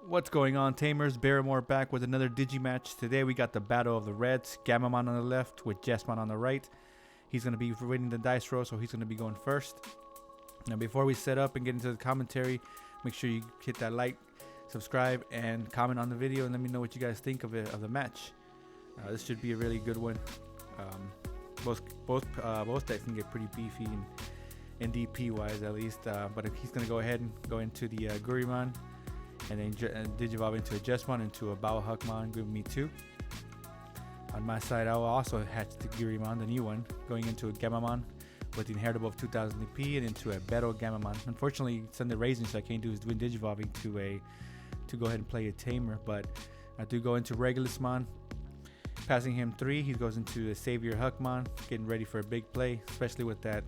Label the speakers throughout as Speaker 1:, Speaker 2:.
Speaker 1: What's going on, Tamers? Barrymore back with another Digi match. Today we got the Battle of the Reds. Gammamon on the left with Jesmon on the right. He's going to be winning the dice roll, so he's going to be going first. Now before we set up and get into the commentary, make sure you hit that like, subscribe, and comment on the video, and let me know what you guys think of it, of the match. This should be a really good one. Both decks can get pretty beefy in DP wise at least, but he's going to go ahead and go into the Gammamon. And then Digivolve into a Jesmon, into a Huckmon, giving me 2. On my side, I will also hatch the Gammamon, the new one, going into a Gammamon with the inheritable of 2000 DP and into a Battle Gammamon. Unfortunately, it's under raising, so I can't do is doing Digivolving to go ahead and play a Tamer, but I do go into Regulusmon, passing him 3. He goes into a Savior Huckmon, getting ready for a big play, especially with that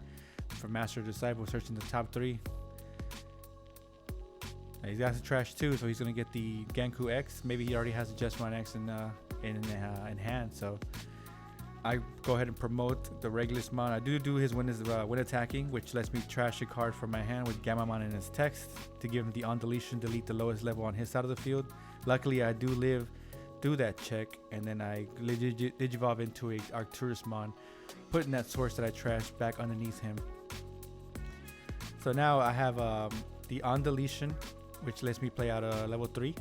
Speaker 1: for Master Disciple, searching the top 3. He's got the trash too, so he's gonna get the Genku X. Maybe he already has the Jesmon X in hand. So I go ahead and promote the Regulusmon. I do his when attacking, which lets me trash a card from my hand with Gammamon in his text to give him the on deletion, delete the lowest level on his side of the field. Luckily, I do that check, and then I Digivolve into a Arcturusmon, putting that source that I trashed back underneath him. So now I have the on deletion, which lets me play out a level 3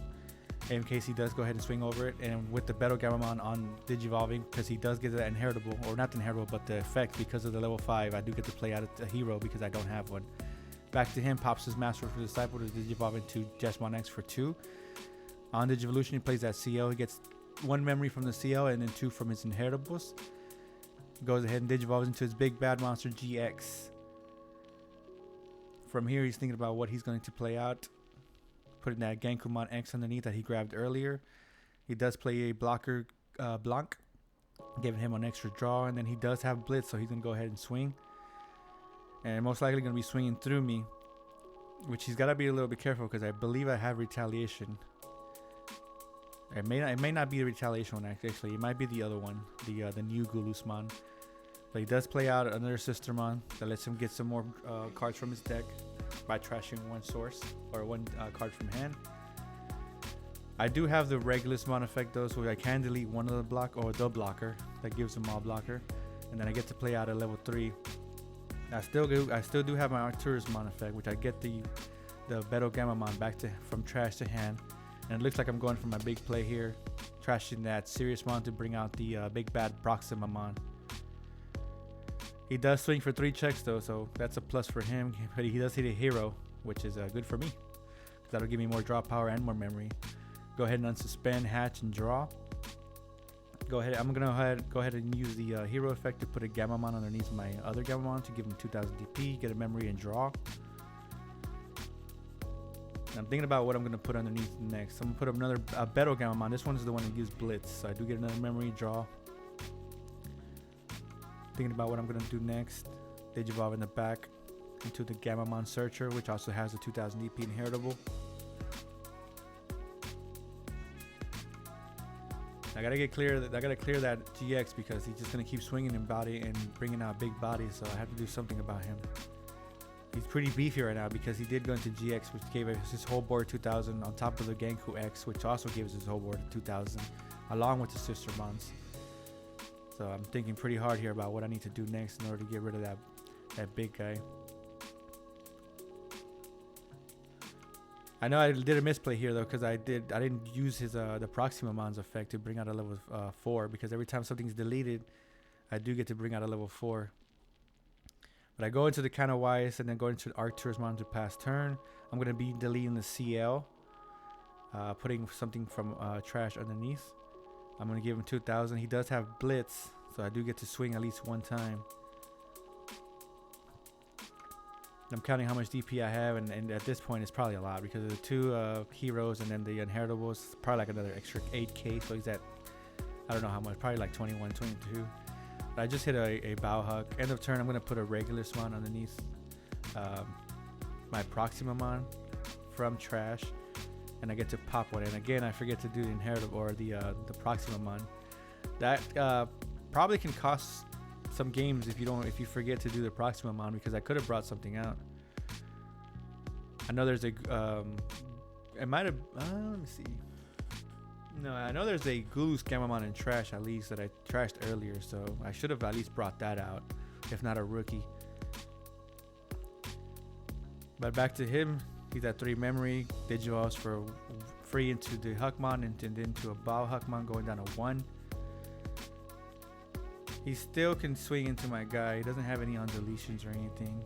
Speaker 1: in case he does go ahead and swing over it. And with the Battle Gammamon on Digivolving, because he does get that inheritable, or not the inheritable, but the effect because of the level 5, I do get to play out a hero because I don't have one. Back to him, pops his Master for Disciple to Digivolve into Jesmon X for 2. On Digivolution, he plays that CL. He gets 1 memory from the CL and then 2 from his inheritables. Goes ahead and Digivolves into his big bad monster GX. From here, he's thinking about what he's going to play out, putting that Gammamon X underneath that he grabbed earlier. He does play a blocker Blanc, giving him an extra draw, and then he does have Blitz, so he's going to go ahead and swing. And most likely going to be swinging through me, which he's got to be a little bit careful because I believe I have Retaliation. It may not be the Retaliation one, actually. It might be the other one, the new Gulusmon. But he does play out another Sistermon that lets him get some more cards from his deck by trashing 1 source or 1 card from hand. I do have the Regulusmon effect though, so I can delete one of the the blocker that gives him all blocker, and then I get to play out a level 3. I still do have my Arcturusmon effect, which I get the Battle Gammamon back from trash to hand, and it looks like I'm going for my big play here, trashing that Seriousmon to bring out the big bad Proximamon. He does swing for 3 checks though, so that's a plus for him. But he does hit a hero, which is good for me. That'll give me more draw power and more memory. Go ahead and unsuspend, hatch, and draw. I'm gonna go ahead and use the hero effect to put a Gammamon underneath my other Gammamon to give him 2000 DP, get a memory, and draw. And I'm thinking about what I'm gonna put underneath next. I'm gonna put a Battle Gammamon. This one is the one that gives Blitz, so I do get another memory, draw. Thinking about what I'm going to do next. Digivolve in the back into the Gammamon Searcher, which also has a 2000 DP inheritable. I gotta clear that GX because he's just gonna keep swinging in body and bringing out big bodies, so I have to do something about him. He's pretty beefy right now because he did go into GX, which gave us his whole board 2000 on top of the Genku X, which also gives his whole board 2000, along with the Sistermons. So I'm thinking pretty hard here about what I need to do next in order to get rid of that big guy. I know I did a misplay here though, because I didn't use his the Proximamon's effect to bring out a level 4, because every time something's deleted, I do get to bring out a level 4. But I go into the kind of wise and then go into Arcturusmon to pass turn. I'm gonna be deleting the CL, putting something from trash underneath. I'm going to give him 2000. He does have Blitz, so I do get to swing at least 1 time. I'm counting how much DP I have, and at this point it's probably a lot because of the 2 heroes and then the inheritables. Probably like another extra 8k, so he's at, I don't know how much, probably like 21, 22. But I just hit a Bauhug. End of turn, I'm going to put a Regulusmon underneath my Proximamon from trash. And I get to pop 1, and again I forget to do the inheritable or the Proximamon. That probably can cost some games if you forget to do the Proximamon, because I could have brought something out. I know there's a It might have. Let me see. No, I know there's a Goose Gammamon in trash at least that I trashed earlier, so I should have at least brought that out, if not a rookie. But back to him, he's at 3 memory, Digivolves for free into the Huckmon and then into a Bow Huckmon going down to 1. He still can swing into my guy. He doesn't have any on deletions or anything,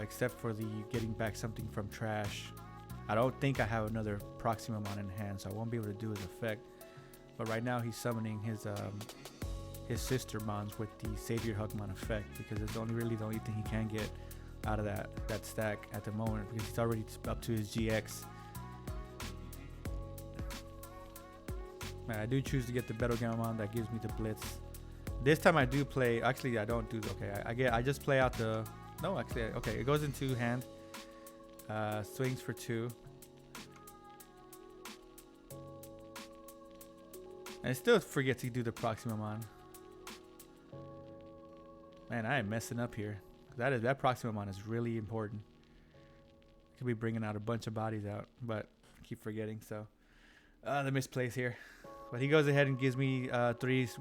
Speaker 1: except for the getting back something from trash. I don't think I have another Proximamon in hand, so I won't be able to do his effect. But right now he's summoning his sister mons with the Savior Huckmon effect, because it's really the only thing he can get out of that stack at the moment, because he's already up to his GX. Man, I do choose to get the Battle Gammamon that gives me the Blitz. This time I do play. Actually, I don't do. Okay, I just play out the. No, actually, okay. It goes into hand. Swings for 2. And I still forget to do the Proximamon. Man, I am messing up here. That Proximamon is really important. Could be bringing out a bunch of bodies out, but I keep forgetting. So the misplays here. But he goes ahead and gives me 3s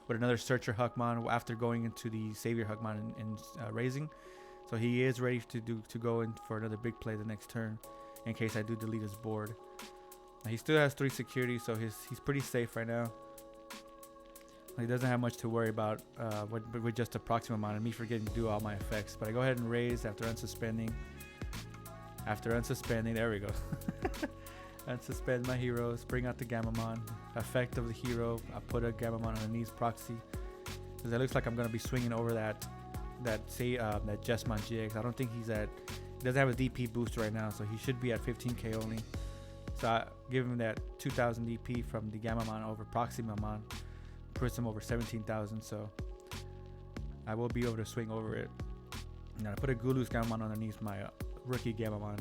Speaker 1: with another Searcher Huckmon after going into the Savior Huckmon and raising. So he is ready to go in for another big play the next turn, in case I do delete his board. Now he still has 3 security, so he's pretty safe right now. He doesn't have much to worry about with just a Proximamon and me forgetting to do all my effects. But I go ahead and raise after unsuspending. There we go. Unsuspend my heroes, bring out the Gammamon. Effect of the hero, I put a Gammamon underneath proxy, because it looks like I'm gonna be swinging over that Jesmon GX. I don't think he doesn't have a DP boost right now, so he should be at 15k only. So I give him that 2000 DP from the Gammamon over Proximamon, puts him over 17,000. So I will be able to swing over it. Now I put a Gulu's Gammamon underneath my rookie Gammamon.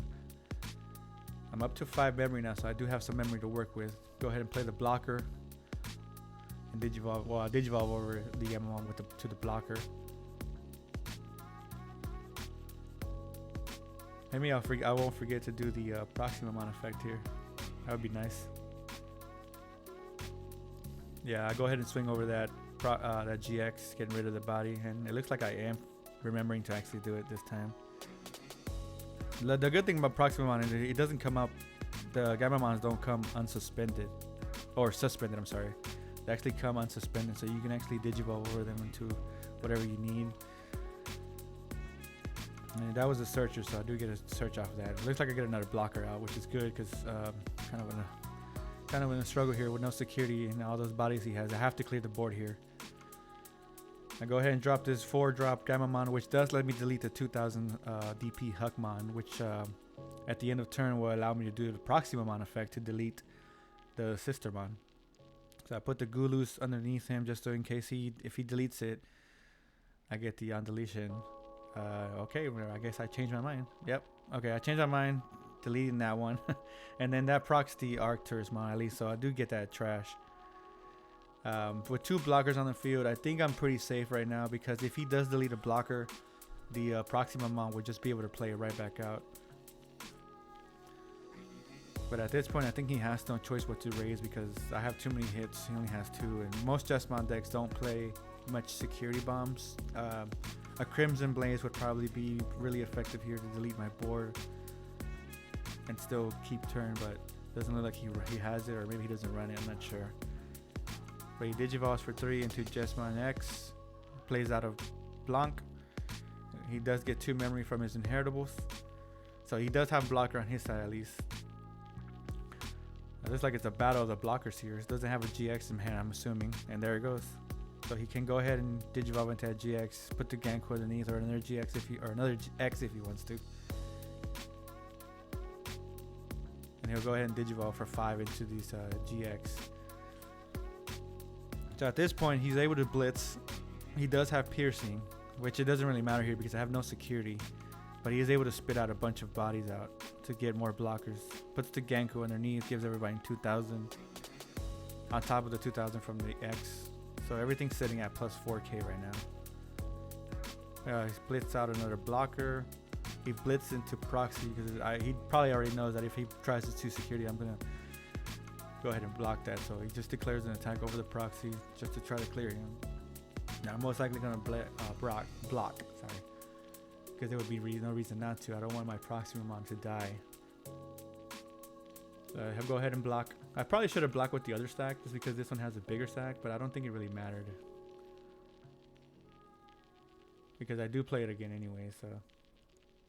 Speaker 1: I'm up to 5 memory now, so I do have some memory to work with. Go ahead and play the blocker and Digivolve. Well, I Digivolve over the Gammamon to the blocker. Maybe I won't forget to do the Proximamon effect here. That would be nice. Yeah, I go ahead and swing over that GX, getting rid of the body, and it looks like I am remembering to actually do it this time. The good thing about Proximamon is it doesn't come up. The Gammamons don't come unsuspended, or suspended. I'm sorry. They actually come unsuspended, so you can actually Digivolve over them into whatever you need. And that was a searcher, so I do get a search off of that. It looks like I get another blocker out, which is good, because kind of in a struggle here with no security and all those bodies he has. I have to clear the board here. I go ahead and drop this 4-drop Gammamon, which does let me delete the 2000 DP Huckmon, which at the end of turn will allow me to do the Proximamon effect to delete the Sistermon. So I put the Gulus underneath him just so in case if he deletes it, I get the on deletion. Okay, I guess I changed my mind. Yep. Okay, I changed my mind, deleting that one. And then that procs the Arcturusmon at least, so I do get that trash. With 2 blockers on the field, I think I'm pretty safe right now, because if he does delete a blocker, the Proximamon would just be able to play it right back out. But at this point, I think he has no choice but to raise, because I have too many hits. He only has 2, and most Jesmon decks don't play much security bombs. A Crimson Blaze would probably be really effective here to delete my board and still keep turn, but doesn't look like he has it, or maybe he doesn't run it. I'm not sure. But he Digivolves for 3 into Jesmon X, plays out of Blanc. He does get 2 memory from his inheritables, so he does have blocker on his side at least. It looks like it's a battle of the blockers here. It doesn't have a GX in hand, I'm assuming, and there it goes. So he can go ahead and Digivolve into that GX, put the Ganku underneath, or another GX another X if he wants to. And he'll go ahead and Digivolve for 5 into these GX. So at this point, he's able to blitz. He does have piercing, which it doesn't really matter here because I have no security. But he is able to spit out a bunch of bodies out to get more blockers. Puts the Ganku underneath, gives everybody 2,000 on top of the 2,000 from the X. So everything's sitting at plus 4k right now. He splits out another blocker. he blitzed into proxy because he probably already knows that if he tries to security, I'm gonna go ahead and block that. So he just declares an attack over the proxy just to try to clear him. Now I'm most likely gonna block, sorry, because there would be no reason not to. I don't want my Proximamon to die. So I'll go ahead and block. I probably should have blocked with the other stack just because this one has a bigger stack, but I don't think it really mattered because I do play it again anyway. So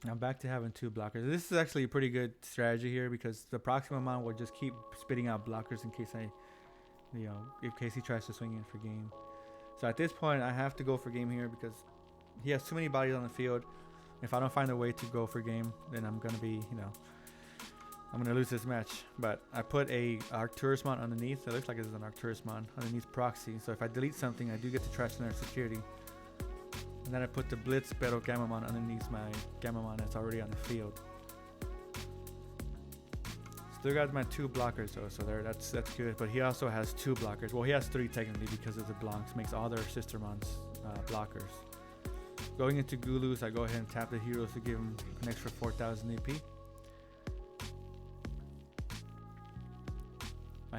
Speaker 1: I'm back to having 2 blockers. This is actually a pretty good strategy here because the Proximamon will just keep spitting out blockers in case in case he tries to swing in for game. So at this point, I have to go for game here because he has too many bodies on the field. If I don't find a way to go for game, then I'm gonna be, I'm gonna lose this match. But I put a Arcturusmon underneath. It looks like it's an Arcturusmon underneath proxy. So if I delete something, I do get to trash their security. And then I put the Blitz Battle Gammamon underneath my Gammamon that's already on the field. Still got my 2 blockers though, so that's good. But he also has 2 blockers. Well, he has 3 technically because of the blocks. Makes all their Sistermons blockers. Going into Gulus, I go ahead and tap the heroes to give him an extra 4,000 AP.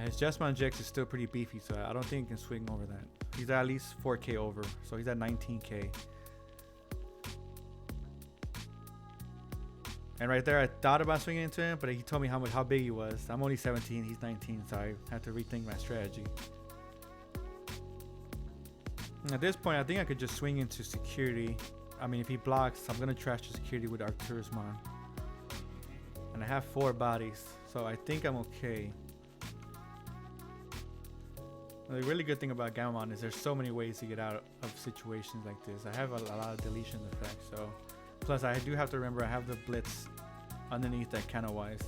Speaker 1: His Jesmon GX is still pretty beefy, so I don't think he can swing over that. He's at least 4k over, so he's at 19k. And right there, I thought about swinging into him, but he told me how big he was. I'm only 17, he's 19, so I had to rethink my strategy. At this point, I think I could just swing into security. I mean, if he blocks, I'm going to trash the security with Arcturusmon. And I have 4 bodies, so I think I'm okay. The really good thing about Gammamon is there's so many ways to get out of situations like this. I have a lot of deletion effects, so... Plus, I do have to remember I have the Blitz underneath that counter-wise.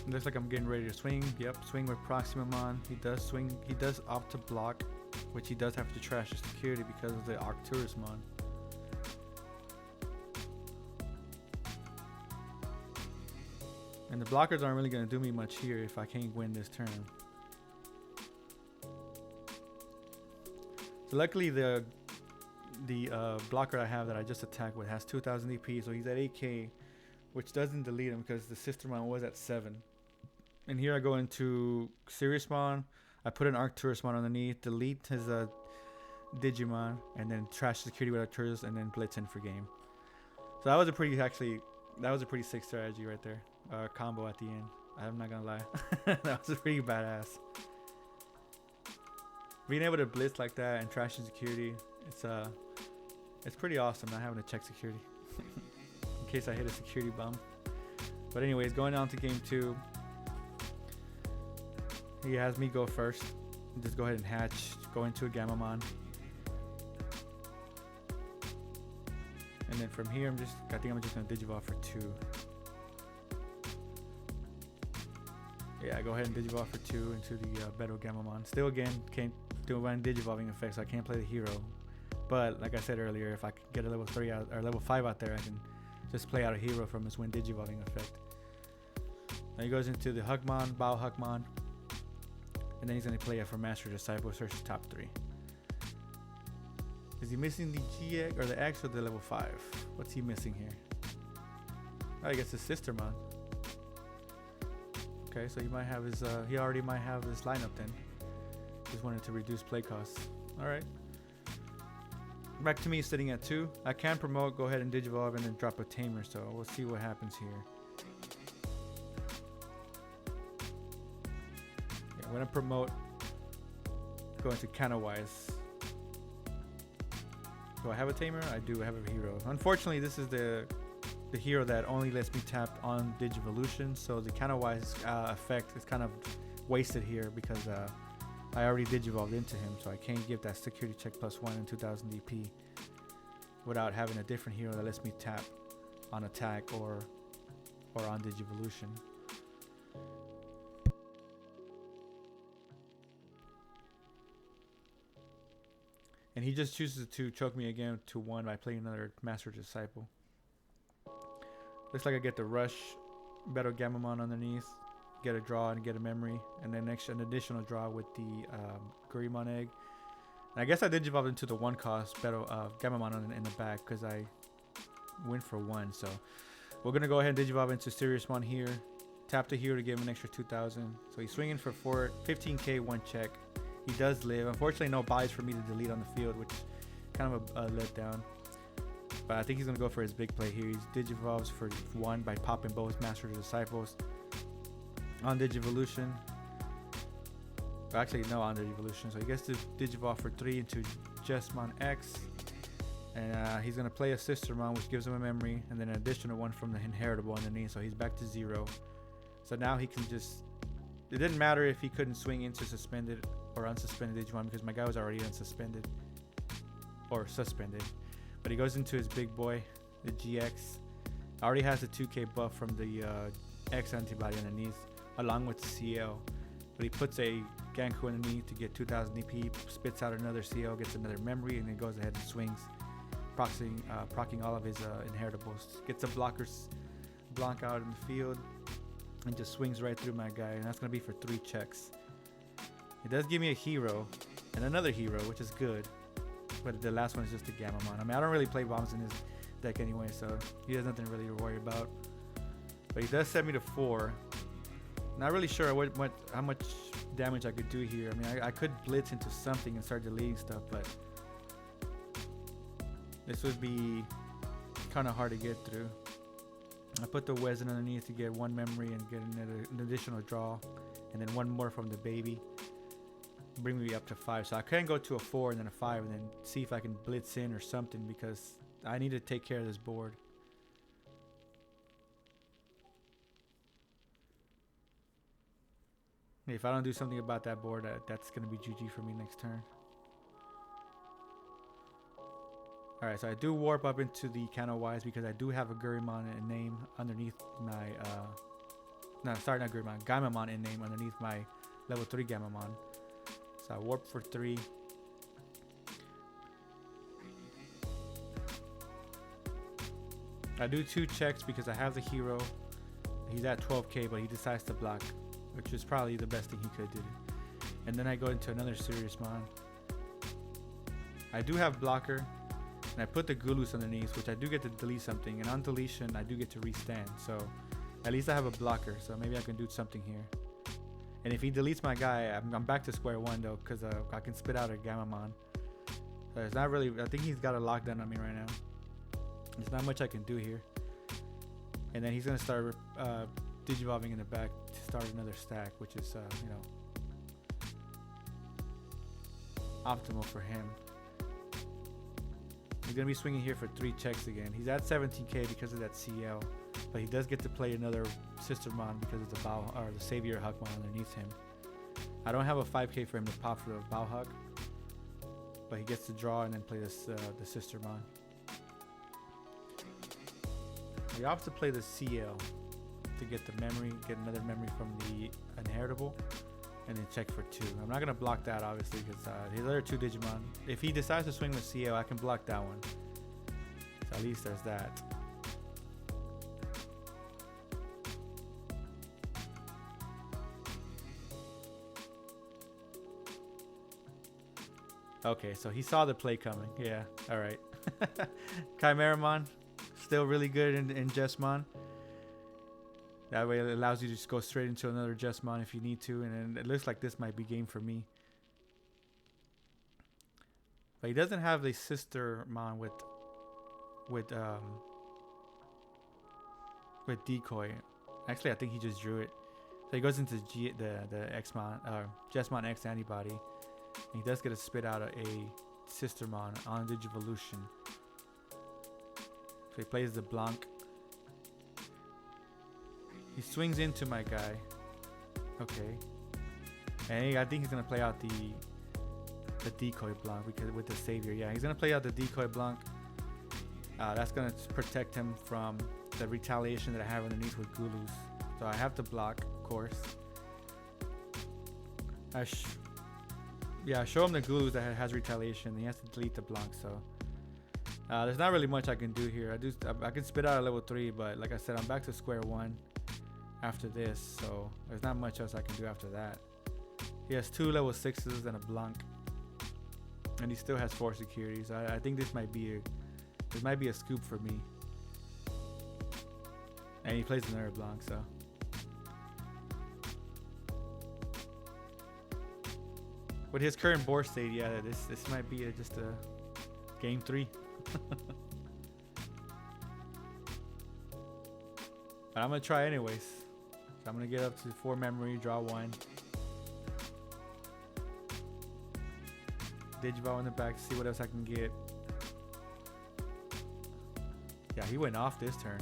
Speaker 1: Looks like I'm getting ready to swing. Yep, swing with Proximamon. He does swing. He does opt to block, which he does have to trash the security because of the Arcturusmon. And the blockers aren't really going to do me much here if I can't win this turn. So luckily the blocker I have that I just attacked with has 2,000 EP, so he's at 8k, which doesn't delete him because the Sistermon was at 7. And here I go into Seriousmon. I put an Arcturusmon underneath, delete his Digimon, and then trash security with Arcturus, and then blitz in for game. So that was a pretty sick strategy right there. Combo at the end. I'm not gonna lie, that was pretty badass. Being able to blitz like that and trash the security, it's pretty awesome not having to check security in case I hit a security bomb. But anyways, going on to game 2, he has me go first. Just go ahead and hatch, go into a Gammamon, and then from here I think I'm just gonna Digivolve for 2. Yeah, I go ahead and Digivolve for 2 into the Battle Gammamon. Still again can't do my Digivolving effect, so I can't play the hero. But like I said earlier, if I could get a level 3 out or level 5 out there, I can just play out a hero from his Wind Digivolving effect. Now he goes into the Hugmon, Bao Hugmon, and then he's gonna play it for Master Disciple, search the top 3. Is he missing the GX or the X or the level 5? What's he missing here? Oh, I guess his Sistermon. Okay, so he might have his he already might have his lineup then. Just wanted to reduce play costs. Alright. Back to me sitting at 2. I can promote, go ahead and Digivolve and then drop a Tamer, so we'll see what happens here. Yeah, I'm gonna promote, go into counterwise. Do I have a Tamer? I do have a hero. Unfortunately, this is the hero that only lets me tap on Digivolution, so the counterwise effect is kind of wasted here because I already Digivolved into him, so I can't give that security check +1 and 2,000 DP without having a different hero that lets me tap on attack or on Digivolution. And he just chooses to choke me again to 1 by playing another Master Disciple. Looks like I get the Rush, Battle Gammamon underneath, get a draw and get a memory, and then an additional draw with the Gammamon egg. And I guess I Digivolved into the 1 cost Battle Gammamon in the back because I win for 1. So we're gonna go ahead and Digivolve into Seriousmon here. Tap the hero to give him an extra 2,000. So he's swinging for 15k, 1 check. He does live. Unfortunately, no buys for me to delete on the field, which is kind of a letdown. But I think he's gonna go for his big play here. He's Digivolves for 1 by popping both Masters of Disciples on Digivolution. Actually, no, on Digivolution. So he gets to Digivolve for 3 into Jesmon X. And he's going to play a Sistermon, which gives him a memory, and then an additional one from the inheritable underneath. So he's back to 0. So now he can just... It didn't matter if he couldn't swing into suspended or unsuspended Digimon because my guy was already unsuspended. Or suspended. But he goes into his big boy, the GX. Already has the 2k buff from the X antibody underneath, along with CL. But he puts a Ganku underneath to get 2000 DP, spits out another CL, gets another memory, and then goes ahead and swings, procking all of his inheritables. Gets a block out in the field, and just swings right through my guy, and that's going to be for 3 checks. It does give me a hero, and another hero, which is good, but the last one is just a Gammamon. I mean, I don't really play bombs in his deck anyway, so he has nothing really to worry about. But he does set me to 4. Not really sure how much damage I could do here. I mean, I could blitz into something and start deleting stuff, but this would be kind of hard to get through. I put the Wezen underneath to get 1 memory and get an additional draw, and then 1 more from the baby. Bring me up to 5. So I can go to a 4 and then a 5 and then see if I can blitz in or something because I need to take care of this board. If I don't do something about that board, that's going to be GG for me next turn. Alright, so I do warp up into the Kanowise because I do have a Gammamon in name underneath my... not Gammamon. Gammamon in name underneath my level 3 Gammamon. So I warp for 3. I do 2 checks because I have the hero. He's at 12k, but he decides to block, which is probably the best thing he could do. And then I go into another Seriousmon. I do have blocker, and I put the Gulus underneath, which I do get to delete something, and on deletion I do get to restand, so at least I have a blocker, so maybe I can do something here. And if he deletes my guy, I'm back to square 1 though, because I can spit out a Gammamon. So it's not really, I think he's got a lockdown on me right now. There's not much I can do here. And then he's going to start Digivolving in the back to start another stack, which is, you know, optimal for him. He's going to be swinging here for 3 checks again. He's at 17k because of that CL, but he does get to play another Sistermon because of the Savior Huckmon underneath him. I don't have a 5k for him to pop for the Bauhuck, but he gets to draw and then play this the Sistermon. He opts to play the CL to get the memory, get another memory from the inheritable, and then check for 2. I'm not going to block that obviously because his other 2 Digimon, if he decides to swing with CL, I can block that one. So at least there's that. Okay, so he saw the play coming. Yeah, alright. Chimeramon, still really good in Jesmon. That way it allows you to just go straight into another Jesmon if you need to, and it looks like this might be game for me. But he doesn't have the Sistermon with decoy. Actually, I think he just drew it. So he goes into the Jesmon X antibody. And he does get to spit out a Sistermon on Digivolution. So he plays the Blanc. He swings into my guy. Okay. And I think he's going to play out the decoy Blanc because with the Savior. Yeah, he's going to play out the decoy Blanc. That's going to protect him from the retaliation that I have underneath with Gulus. So I have to block, of course. I show him the Gulus that has retaliation. He has to delete the Blanc, so there's not really much I can do here. I can spit out a level 3, but like I said, I'm back to square 1 after this, so there's not much else I can do after that. He has 2 level 6s and a Blanc, and he still has 4 securities. I think this might be a scoop for me. And he plays another Blanc, so. With his current board state, yeah, this might be just a game 3. But I'm gonna try anyways. So I'm gonna get up to 4 memory, draw 1. Digi Battle in the back to see what else I can get. Yeah, he went off this turn.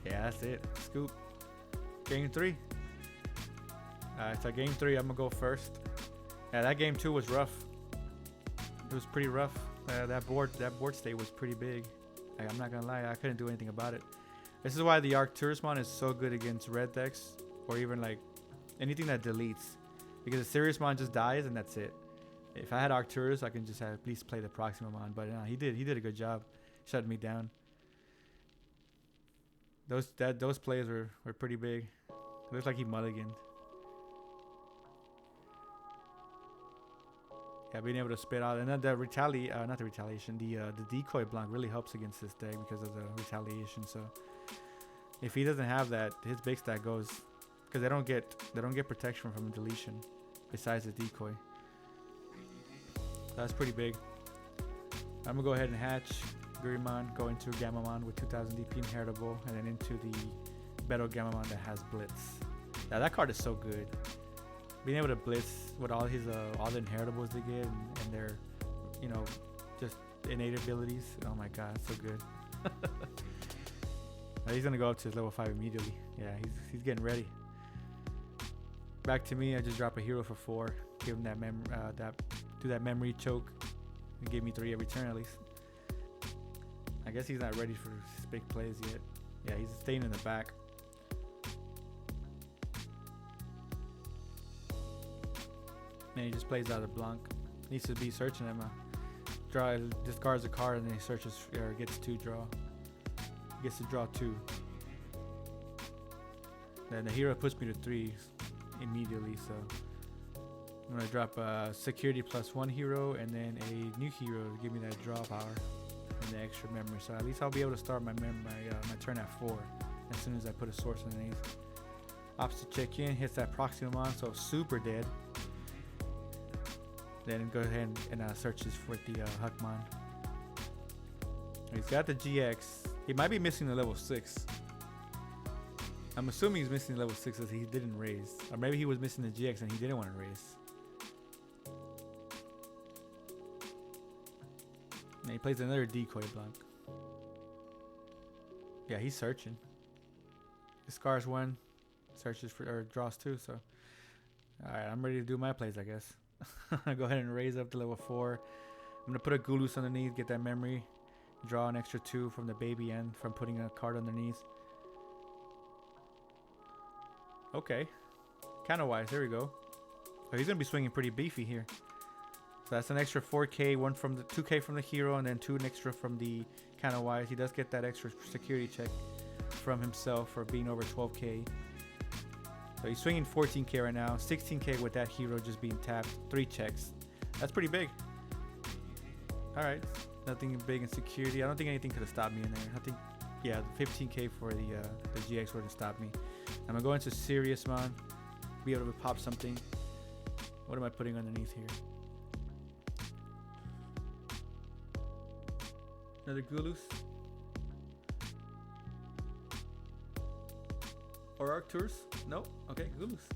Speaker 1: Yeah, that's it. Scoop. Game 3. Alright, so game 3, I'm gonna go first. Yeah, that game 2 was rough. It was pretty rough. That board state was pretty big. I'm not gonna lie, I couldn't do anything about it. This is why the Arcturusmon is so good against red decks, or even like anything that deletes, because the Siriusmon just dies and that's it. If I had Arcturus, I can just at least play the Proximamon, but he did a good job shutting me down. Those plays were pretty big. It looks like he mulliganed. Yeah, being able to spit out, and then the the decoy Blanc really helps against this deck because of the retaliation. So if he doesn't have that, his big stack goes, because they don't get protection from deletion besides the decoy. That's pretty big. I'm gonna go ahead and hatch Gammamon, go into Gammamon with 2000 DP inheritable, and then into the Battle Gammamon that has Blitz. Now that card is so good. Being able to Blitz with all his all the inheritables they get and their, you know, just innate abilities. Oh my god, it's so good. He's gonna go up to his level 5 immediately. Yeah, he's getting ready. Back to me. I just drop a hero for 4. Give him that do that memory choke. And give me 3 every turn at least. I guess he's not ready for his big plays yet. Yeah, he's staying in the back. Man, he just plays out of Blanc. Needs to be searching him. Discards a card and then he searches or gets 2 draw. Gets to draw 2. Then the hero puts me to 3 immediately, so I'm gonna drop a security +1 hero and then a new hero to give me that draw power and the extra memory. So at least I'll be able to start my turn at 4 as soon as I put a source underneath. Opposite check in, hits that Proximamon, so super dead. Then go ahead and searches for the Huckmon. He's got the GX. He might be missing the level 6. I'm assuming he's missing the level 6 as he didn't raise. Or maybe he was missing the GX and he didn't want to raise. And he plays another decoy Blanc. Yeah, he's searching. Discards 1, searches for, or draws 2. So, alright, I'm ready to do my plays, I guess. Go ahead and raise up to level 4. I'm gonna put a Goulous underneath, get that memory, draw an extra 2 from the baby end from putting a card underneath. Okay, kind of wise. There we go. So he's gonna be swinging pretty beefy here. So that's an extra 4K, 2K from the hero, and then 2 extra from the kind of wise. He does get that extra security check from himself for being over 12K. So he's swinging 14K right now, 16K with that hero just being tapped, 3 checks. That's pretty big. All right, nothing big in security. I don't think anything could have stopped me in there. I think, yeah, 15K for the GX would have stopped me. I'm gonna go into Siriusmon, be able to pop something. What am I putting underneath here? Another Goulous. Or Arcturus? Nope. Okay, Goulous.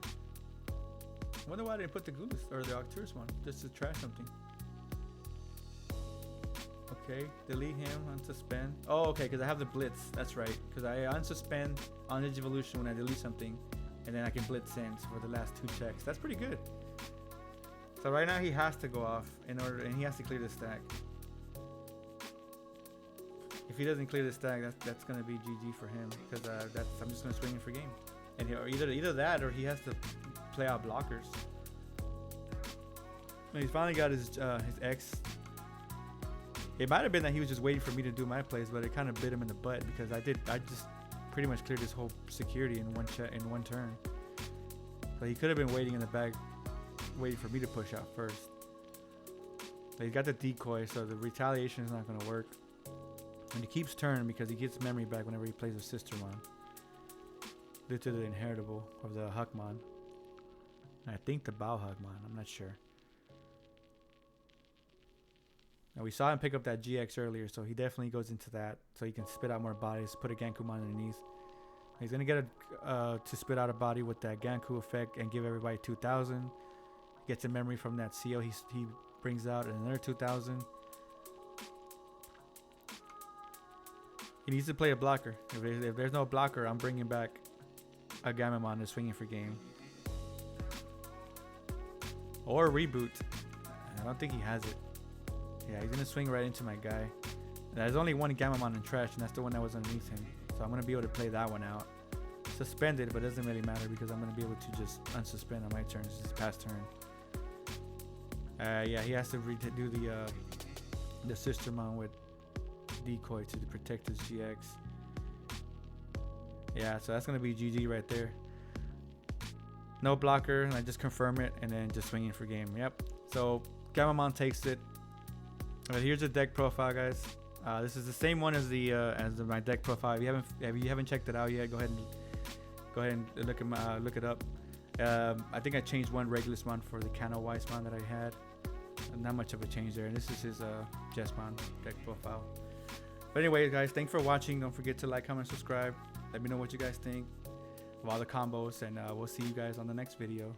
Speaker 1: I wonder why I didn't put the Goulous or the Arcturus one, just to try something. Okay, delete him, unsuspend. Oh, okay, because I have the Blitz. That's right. Because I unsuspend on Digivolution when I delete something, and then I can Blitz in for the last 2 checks. That's pretty good. So right now he has to go off in order, and he has to clear the stack. If he doesn't clear the stack, that's gonna be GG for him, because I'm just gonna swing him for game, and either that or he has to play out blockers. And he's finally got his X. It might have been that he was just waiting for me to do my plays, but it kind of bit him in the butt because I just pretty much cleared his whole security in one turn. But he could have been waiting in the back, waiting for me to push out first. But he's got the decoy, so the retaliation is not gonna work. And he keeps turning because he gets memory back whenever he plays with Sistermon. Due to the inheritable of the Huckmon. And I think the Bao Huckmon, I'm not sure. Now we saw him pick up that GX earlier, so he definitely goes into that. So he can spit out more bodies, put a Gankumon underneath. He's going to get to spit out a body with that Ganku effect and give everybody 2,000. Gets a memory from that CO. He brings out another 2,000. He needs to play a blocker. If there's no blocker, I'm bringing back a Gammamon to swinging for game. Or a reboot. I don't think he has it. Yeah, he's going to swing right into my guy. There's only one Gammamon in trash, and that's the one that was underneath him. So I'm going to be able to play that one out. Suspended, but it doesn't really matter because I'm going to be able to just unsuspend on my turn. It's his past turn. Yeah, he has to do the Sistermon with decoy to protect his GX. Yeah, so that's going to be GG right there. No blocker, and I just confirm it, and then just swinging for game. Yep. So Gammamon takes it. Here's the deck profile, guys. This is the same one as my deck profile. If you haven't checked it out yet, go ahead and look it up. I think I changed one Regulusmon for the Cano Weissmon that I had. Not much of a change there. And this is his Jesmon deck profile. But anyway, guys, thanks for watching. Don't forget to like, comment, subscribe. Let me know what you guys think of all the combos, and we'll see you guys on the next video.